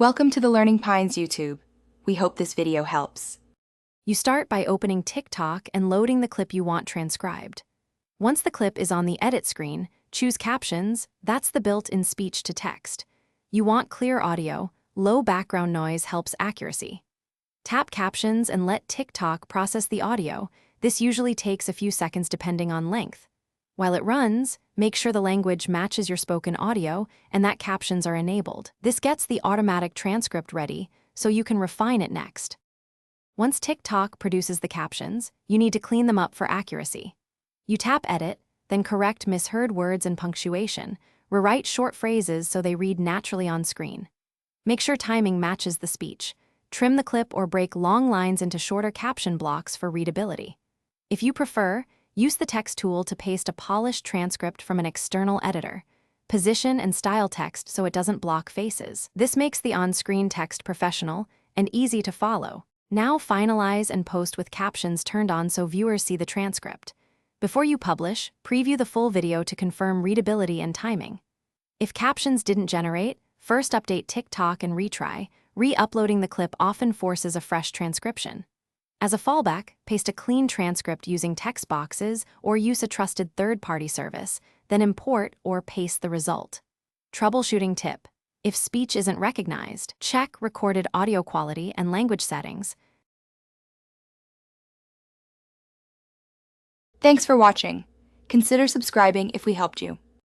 Welcome to the Learning Pines YouTube. We hope this video helps. You start by opening TikTok and loading the clip you want transcribed. Once the clip is on the edit screen, choose Captions. That's the built-in speech to text. You want clear audio. Low background noise helps accuracy. Tap Captions and let TikTok process the audio. This usually takes a few seconds depending on length. While it runs, make sure the language matches your spoken audio and that captions are enabled. This gets the automatic transcript ready, so you can refine it next. Once TikTok produces the captions, you need to clean them up for accuracy. You tap Edit, then correct misheard words and punctuation. Rewrite short phrases so they read naturally on screen. Make sure timing matches the speech. Trim the clip or break long lines into shorter caption blocks for readability. If you prefer, use the text tool to paste a polished transcript from an external editor. Position and style text so it doesn't block faces. This makes the on-screen text professional and easy to follow. Now finalize and post with captions turned on so viewers see the transcript. Before you publish, preview the full video to confirm readability and timing. If captions didn't generate, first update TikTok and retry. Re-uploading the clip often forces a fresh transcription. As a fallback, paste a clean transcript using text boxes or use a trusted third-party service, then import or paste the result. Troubleshooting tip: if speech isn't recognized, check recorded audio quality and language settings. Thanks for watching. Consider subscribing if we helped you.